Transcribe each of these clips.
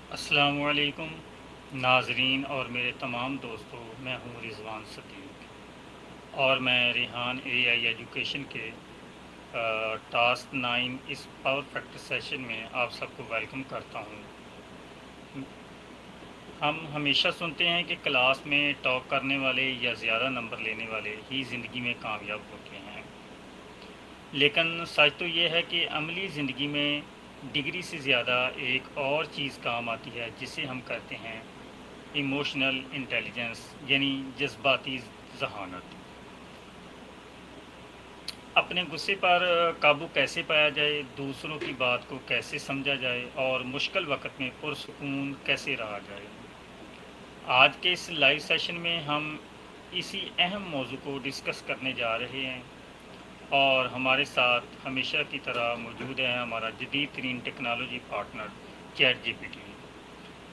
السلام علیکم ناظرین اور میرے تمام دوستوں، میں ہوں رضوان صدیق اور میں ریحان اے آئی ایجوکیشن کے ٹاسک 9 اس پاور فیکٹر سیشن میں آپ سب کو ویلکم کرتا ہوں۔ ہم ہمیشہ سنتے ہیں کہ کلاس میں ٹاک کرنے والے یا زیادہ نمبر لینے والے ہی زندگی میں کامیاب ہوتے ہیں، لیکن سچ تو یہ ہے کہ عملی زندگی میں ڈگری سے زیادہ ایک اور چیز کام آتی ہے جسے ہم کہتے ہیں ایموشنل انٹیلیجنس، یعنی جذباتی ذہانت۔ اپنے غصے پر قابو کیسے پایا جائے، دوسروں کی بات کو کیسے سمجھا جائے اور مشکل وقت میں پرسکون کیسے رہا جائے۔ آج کے اس لائیو سیشن میں ہم اسی اہم موضوع کو ڈسکس کرنے جا رہے ہیں، اور ہمارے ساتھ ہمیشہ کی طرح موجود ہے ہمارا جدید ترین technology partner chat G P T.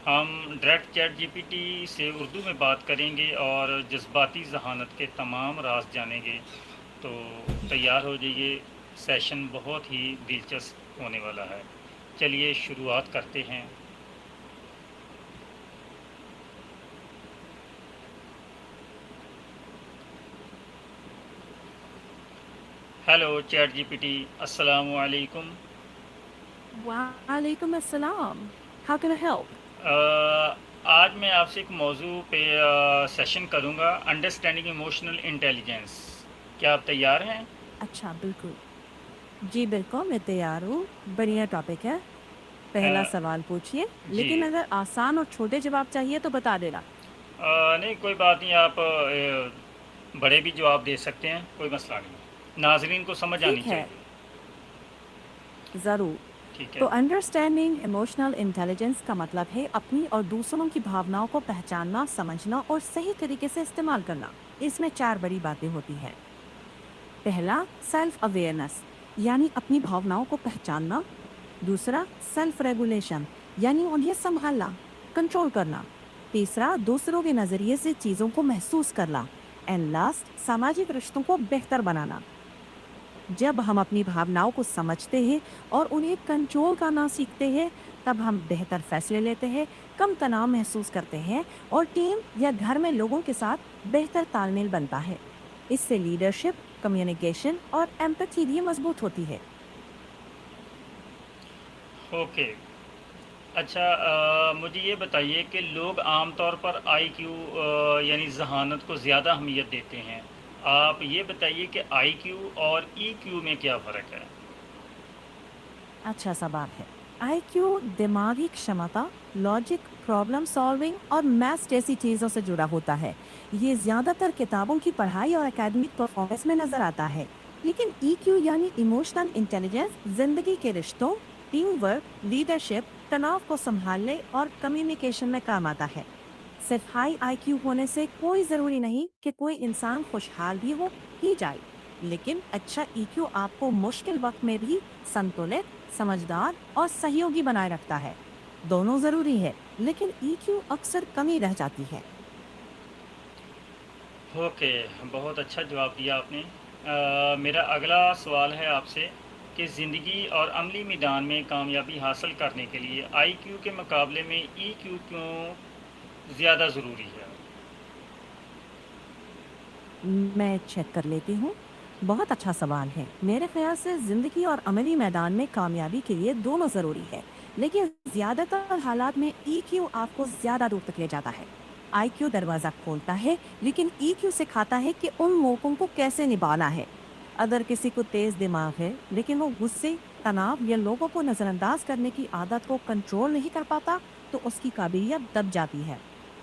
ہم direct chat G P T سے اردو میں بات کریں گے اور جذباتی ذہانت کے تمام راز جانیں گے، تو تیار ہو جائیے، سیشن بہت ہی دلچسپ ہونے والا ہے۔ چلیے شروعات کرتے ہیں۔ Hello chat G P T, السلام علیکم۔ Walaikum assalam. How can I help? آج میں آپ سے ایک موضوع پہ سیشن کروں گا، انڈرسٹینڈنگ ایموشنل انٹیلیجنس۔ کیا آپ تیار ہیں؟ اچھا بالکل جی بالکل میں تیار ہوں. بڑھیا ٹاپک ہے. پہلا سوال پوچھیے، جی، لیکن اگر آسان اور چھوٹے جواب چاہیے تو بتا دینا. نہیں کوئی بات نہیں، آپ بڑے بھی جواب دے سکتے ہیں، کوئی مسئلہ نہیں، ناظرین کو سمجھ آنی ٹھیک ہے، چاہیے۔ ضرور. ٹھیک ہے، تو انڈرسٹینڈنگ ایموشنل انٹیلیجنس کا مطلب ہے اپنی اور دوسروں کی بھاوناؤں کو پہچاننا، سمجھنا اور صحیح طریقے سے استعمال کرنا. اس میں 4 بڑی باتیں ہوتی ہیں. پہلا، سیلف اویئرنس یعنی اپنی بھاوناؤں کو پہچاننا. دوسرا، سیلف ریگولیشن یعنی انہیں سنبھالنا، کنٹرول کرنا. تیسرا، دوسروں کے نظریے سے چیزوں کو محسوس کرنا. اینڈ لاسٹ، سماجک رشتوں کو بہتر بنانا. جب ہم اپنی بھاوناؤں کو سمجھتے ہیں اور انہیں کنٹرول کرنا سیکھتے ہیں، تب ہم بہتر فیصلے لیتے ہیں، کم تناؤ محسوس کرتے ہیں اور ٹیم یا گھر میں لوگوں کے ساتھ بہتر تال میل بنتا ہے. اس سے لیڈرشپ، کمیونیکیشن اور ایمپتھی بھی مضبوط ہوتی ہے. اوکے۔ اچھا، مجھے یہ بتائیے کہ لوگ عام طور پر آئی کیو یعنی ذہانت کو زیادہ اہمیت دیتے ہیں۔ آپ یہ بتائیے کہ آئی کیو اور ای کیو میں کیا فرق ہے؟ اچھا سوال ہے. آئی کیو دماغی کشمتا، لاجک، پرابلم سالونگ اور میتھس جیسی چیزوں سے جڑا ہوتا ہے. یہ زیادہ تر کتابوں کی پڑھائی اور اکیڈمک پرفارمنس میں نظر آتا ہے. لیکن ای کیو یعنی ایموشنل انٹیلیجنس زندگی کے رشتوں، ٹیم ورک، لیڈرشپ، تناؤ کو سنبھالنے اور کمیونیکیشن میں کام آتا ہے. صرف ہائی آئی کیو ہونے سے کوئی ضروری نہیں کہ کوئی انسان خوشحال بھی ہی جائے. لیکن اچھا ای کیو آپ کو مشکل وقت میں بھی سنتولت، سمجھدار اور سہیوگی بنائے رکھتا ہے. دونوں ضروری ہے، لیکن ای کیو اکثر کمی رہ جاتی ہے. اوکے، بہت اچھا جواب دیا آپ نے۔ میرا اگلا سوال ہے آپ سے کہ زندگی اور عملی میدان میں کامیابی حاصل کرنے کے لیے آئی کیو کے مقابلے میں ای کیو کیوں زیادہ ضروری ہے؟ میں چیک کر لیتی ہوں. بہت اچھا سوال ہے. میرے خیال سے زندگی اور عملی میدان میں کامیابی کے لیے دونوں ضروری ہے، لیکن زیادہ تر حالات میں ای کیو آپ کو زیادہ دور تک لے جاتا ہے. آئی کیو دروازہ کھولتا ہے، لیکن ای کیو سکھاتا ہے کہ ان موقعوں کو کیسے نبھانا ہے. اگر کسی کو تیز دماغ ہے لیکن وہ غصے، تناؤ یا لوگوں کو نظر انداز کرنے کی عادت کو کنٹرول نہیں کر پاتا، تو اس کی قابلیت دب جاتی ہے.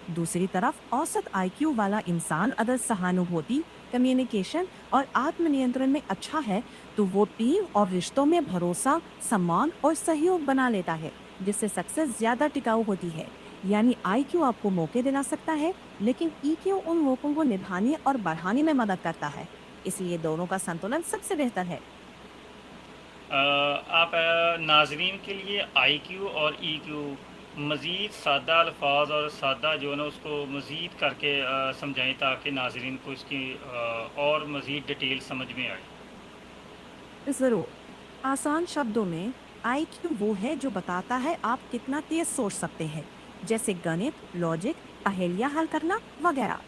دوسری طرف اوسط آئی کیو والا انسان اگر سہانوبھوتی، کمیونیکیشن اور آتم نینترن میں اچھا ہے، تو وہ ٹیم اور رشتوں میں بھروسہ، سمان اور سہیوگ بنا لیتا ہے، جس سے سکسیس زیادہ ٹکاؤ ہوتی ہے. یعنی آئی کیو آپ کو موقع دلا سکتا ہے، لیکن ای کیو ان موقعوں کو نبھانے اور بڑھانے میں مدد کرتا ہے. اس لیے دونوں کا سنتولن سب سے بہتر ہے. آپ ناظرین کے لیے آئی کیو اور ای کیو مزید سادہ الفاظ اور سادہ جو ہے نا اس کو مزید کر کے سمجھائیں تاکہ ناظرین کو اس کی اور مزید ڈیٹیل سمجھ میں آئے۔ ضرور. آسان شبدوں میں आईक्यू वो है जो बताता है आप कितना तेज सोच सकते हैं, जैसे गणित, लॉजिक, पहेलियां हल करना वगैरह।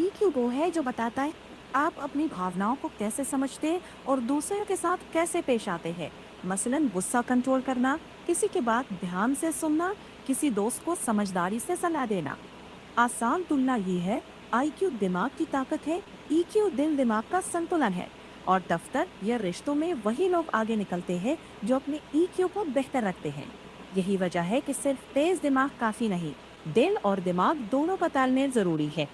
ईक्यू वो है जो बताता है आप अपनी भावनाओं को कैसे समझते हैं और दूसरों के साथ कैसे पेश आते हैं। मसलन गुस्सा कंट्रोल करना, किसी की बात ध्यान से सुनना, किसी दोस्त को समझदारी से सलाह देना। आसान तुलना ये है, आईक्यू दिमाग की ताकत है, ईक्यू दिल दिमाग का संतुलन है। और दफ्तर या रिश्तों में वही लोग आगे निकलते हैं जो अपने ईक्यू को बेहतर रखते हैं। यही वजह है कि सिर्फ तेज दिमाग काफी नहीं, दिल और दिमाग दोनों का तालमेल जरूरी है।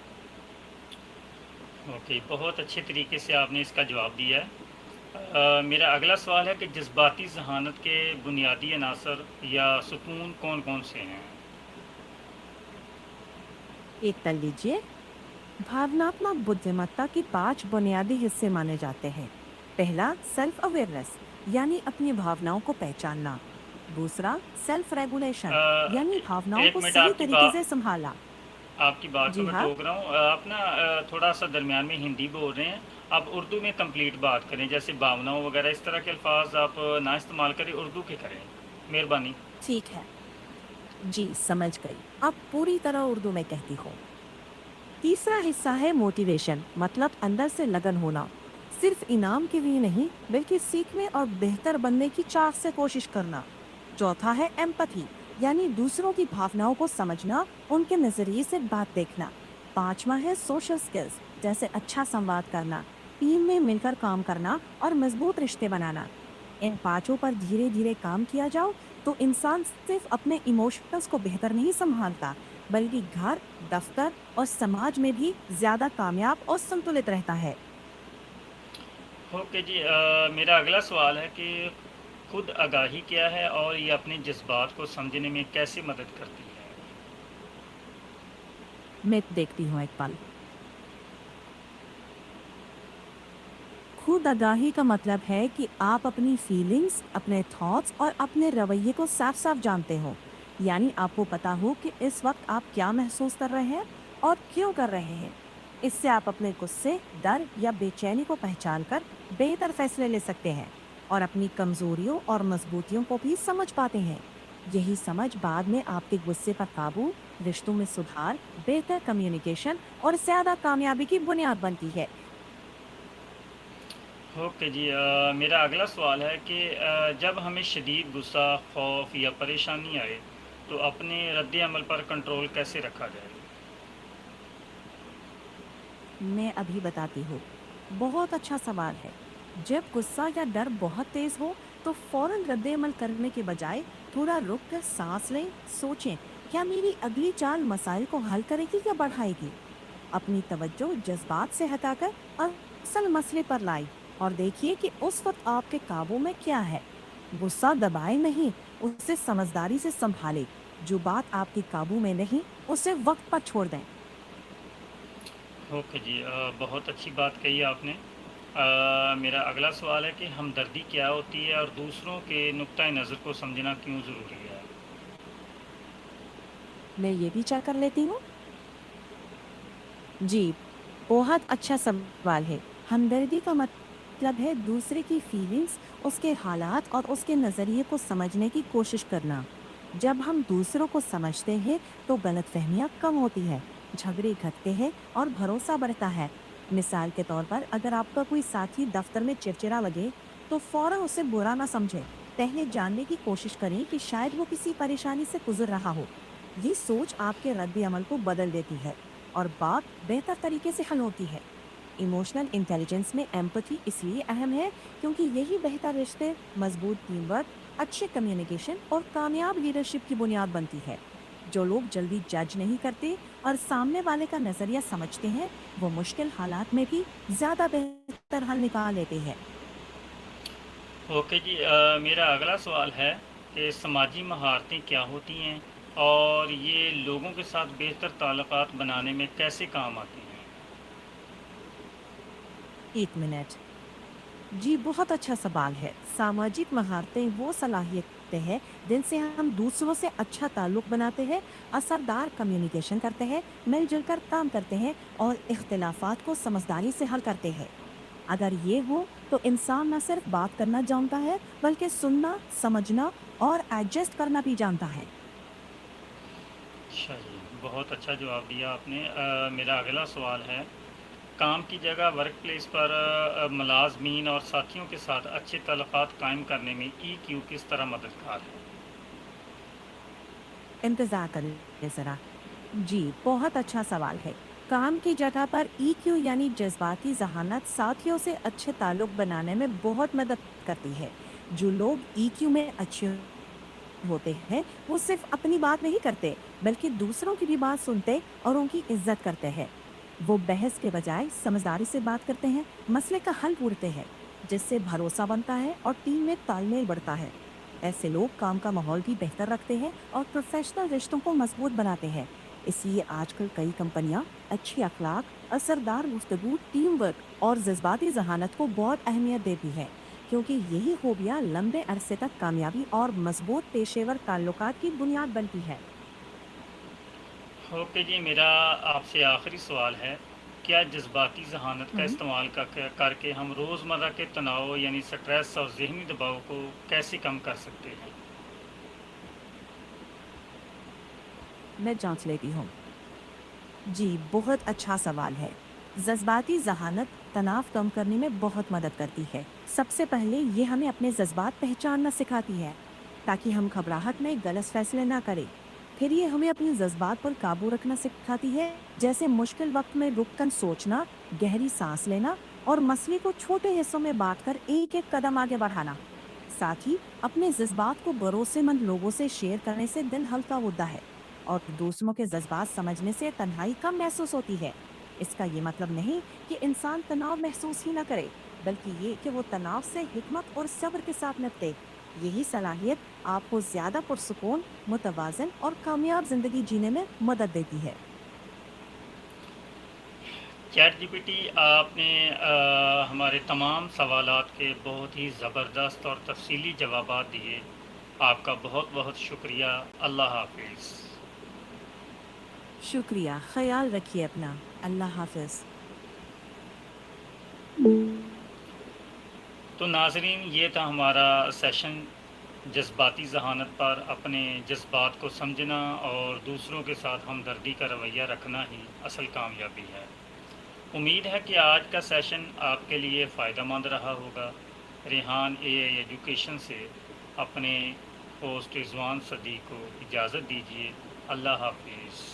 ओके, बहुत अच्छे तरीके से आपने इसका जवाब दिया है। मेरा अगला सवाल है कि जज्बाती ज़हानत के बुनियादी अनासर या सुकून कौन-कौन से हैं? एक कर लीजिए, भावनात्मक बुद्धिमत्ता की 5 बुनियादी हिस्से माने जाते हैं। पहला, सेल्फ अवेयरनेस, यानी अपनी भावनाओं को पहचानना। दूसरा, सेल्फ रेगुलेशन, यानी ए भावनाओं 1 को मिनट सही तरीके से संभालना। आपकी बात को जी मैं हाँ, टोक रहा हूँ। आप ना थोड़ा-सा दरमियान में हिंदी बोल रहे हैं। आप उर्दू में कंप्लीट बात करें, जैसे भावनाओं वगैरह इस तरह के अल्फ़ाज़ आप ना इस्तेमाल करें, उर्दू के करें। मेहरबानी। ठीक है। जी, समझ गई। अब पूरी तरह उर्दू में कहती हूँ। तीसरा हिस्सा है मोटिवेशन, मतलब अंदर से लगन होना। सिर्फ इनाम के लिए नहीं, बल्कि सीखने और बेहतर बनने की चाह से कोशिश करना। चौथा है एम्पैथी, यानी दूसरों की भावनाओं को समझना, उनके नजरिए से बात देखना। पांचवा है सोशल स्किल्स, जैसे अच्छा संवाद करना, टीम में मिलकर काम करना और मजबूत रिश्ते बनाना। इन पांचों पर धीरे धीरे काम किया जाओ तो इंसान सिर्फ अपने इमोशंस को बेहतर नहीं संभालता, बल्कि घर, दफ्तर और समाज में भी ज्यादा कामयाब और संतुलित रहता है। ओके जी, मेरा अगला सवाल है कि खुद आगाही क्या है और ये अपने जज़्बात को समझने में कैसे मदद करती है? मैं देखती हूँ एक पल। खुद आगाही का मतलब है कि आप अपनी फीलिंग्स, अपने थॉट्स और अपने रवैये को साफ साफ जानते हो। यानी आपको पता हो कि इस वक्त आप क्या महसूस कर रहे हैं और क्यों कर रहे हैं। इससे आप अपने गुस्से, डर या बेचैनी को पहचान कर बेहतर फैसले ले सकते हैं और अपनी कमजोरियों और मजबूतियों को भी समझ पाते हैं। यही समझ बाद में आपके गुस्से पर काबू, रिश्तों में सुधार, बेहतर कम्युनिकेशन और ज्यादा कामयाबी की बुनियाद बनती है। ओके जी, मेरा अगला सवाल है कि जब हमें शदीद गुस्सा, खौफ या परेशानी आए, तो अपने रद्द अमल पर कंट्रोल कैसे रखा जाए? मैं अभी बताती हूँ। बहुत अच्छा सवाल है। जब गुस्सा या डर बहुत तेज हो तो फौरन रद्द-ए-अमल करने के बजाय थोड़ा रुक कर सांस लें, सोचें, क्या मेरी अगली चाल मसाइल को हल करेगी या बढ़ाएगी? अपनी तवज्जो जज्बात से हटाकर असल मसले पर लाई और देखिए कि उस वक्त आपके काबू में क्या है। गुस्सा दबाए नहीं, उसे समझदारी से संभाले। जो बात आपके काबू में नहीं, उसे वक्त पर छोड़ दें। ओके जी, बहुत अच्छी बात कही आपने। मेरा अगला सवाल है कि हमदर्दी क्या होती है और दूसरों के नुक्ता नज़र को समझना क्यों ज़रूरी है? मैं ये भी चेक कर लेती हूँ। जी, बहुत अच्छा सवाल है। हमदर्दी का मतलब है दूसरे की फीलिंग्स, उसके हालात और उसके नज़रिए को समझने की कोशिश करना। जब हम दूसरों को समझते हैं तो गलतफहमियां कम होती है, झगड़े घटते हैं और भरोसा बढ़ता है। मिसाल के तौर पर अगर आपका कोई साथी दफ्तर में चिड़चिड़ा लगे तो फौरन उसे बुरा ना समझे। पहले जानने की कोशिश करें कि शायद वो किसी परेशानी से गुजर रहा हो। ये सोच आपके रद्द अमल को बदल देती है और बात बेहतर तरीके से हल होती है। इमोशनल इंटेलिजेंस में एम्पैथी इसलिए अहम है क्योंकि यही बेहतर रिश्ते, मजबूत टीम वर्क, अच्छे कम्युनिकेशन और कामयाब लीडरशिप की बुनियाद बनती है। जो लोग जल्दी जज नहीं करते और सामने वाले का नजरिया समझते हैं, वो मुश्किल हालात में भी ज्यादा बेहतर हल निकाल लेते हैं। ओके जी, मेरा अगला सवाल है कि समाजी महारतें क्या होती हैं और ये लोगों के साथ बेहतर ताल्लुकात बनाने में कैसे काम आती हैं? एक मिनट। जी, बहुत अच्छा सवाल है। सामाजिक महारतें वो सलाहियतें हैं जिनसे हम दूसरों से अच्छा ताल्लुक बनाते हैं, असरदार कम्युनिकेशन करते हैं, मिलजुल कर काम करते हैं और इख्तिलाफात को समझदारी से हल करते हैं। अगर ये हो तो इंसान न सिर्फ बात करना जानता है बल्कि सुनना, समझना और एडजस्ट करना भी जानता है। अच्छा जी, बहुत अच्छा जवाब दिया आपने। मेरा अगला सवाल है, काम की जगह वर्क प्लेस पर मुलाज़मीन और साथियों के साथ अच्छे ताल्लुकात कायम करने में ईक्यू किस तरह मददगार है? इंतजार करें जरा। जी, बहुत अच्छा सवाल है। काम की जगह पर ईक्यू यानी जज्बाती ज़हानत साथियों से अच्छे ताल्लुक बनाने में बहुत मदद करती है। जो लोग ईक्यू में अच्छे होते हैं, वो सिर्फ अपनी बात नहीं करते, बल्कि दूसरों की भी बात सुनते और उनकी इज्जत करते हैं। वो बहस के बजाय समझदारी से बात करते हैं, मसले का हल ढूंढते हैं, जिससे भरोसा बनता है और टीम में तालमेल बढ़ता है। ऐसे लोग काम का माहौल भी बेहतर रखते हैं और प्रोफेशनल रिश्तों को मजबूत बनाते हैं। इसलिए आजकल कई कंपनियां अच्छी अखलाक, असरदार गुफ्तगू, टीम वर्क और जज्बाती जहानत को बहुत अहमियत देती है, क्योंकि यही खूबियां लंबे अरसे तक कामयाबी और मजबूत पेशेवर ताल्लुकात की बुनियाद बनती है। ओके जी, मेरा आपसे आखिरी सवाल है, क्या जज़्बाती ज़हानत का हम्म इस्तेमाल करके हम रोज़मर्रा के तनाव यानी स्ट्रेस और ज़हनी दबाव को कैसे कम कर सकते हैं? मैं जांच लेती हूँ। जी, बहुत अच्छा सवाल है। जज्बाती ज़हानत तनाव कम करने में बहुत मदद करती है। सबसे पहले ये हमें अपने जज्बात पहचानना सिखाती है, ताकि हम घबराहट में गलत फैसले ना करें। फिर ये हमें अपने जज्बात पर काबू रखना सिखाती है, जैसे मुश्किल वक्त में रुककर सोचना, गहरी सांस लेना और मसले को छोटे हिस्सों में बांटकर एक-एक कदम आगे बढ़ाना। साथ ही अपने जज्बात को भरोसेमंद लोगों से शेयर करने से दिल हल्का होता है और दूसरों के जज्बात समझने से तन्हाई कम महसूस होती है। इसका ये मतलब नहीं कि इंसान तनाव महसूस ही ना करे, बल्कि ये कि वो तनाव से हिकमत और सब्र के साथ निपटे। यही सलाहियत आपको ज्यादा पुरसुकून, मुतवाजन और कामयाब जिंदगी जीने में मदद देती है। चैटजीपीटी आपने हमारे तमाम सवालात के बहुत ही ज़बरदस्त और तफसीली जवाबात दिए। आपका बहुत बहुत शुक्रिया। अल्लाह हाफिज़। शुक्रिया, ख्याल रखिए अपना। अल्लाह हाफिज। तो नाज़रीन, ये था हमारा सेशन जज़्बाती ज़हानत पर। अपने जज़्बात को समझना और दूसरों के साथ हमदर्दी का रवैया रखना ही असल कामयाबी है। उम्मीद है कि आज का सेशन आपके लिए फ़ायदेमंद रहा होगा। रेहान एआई एजुकेशन से अपने होस्ट रिजवान सदी को इजाज़त दीजिए। अल्लाह हाफिज़।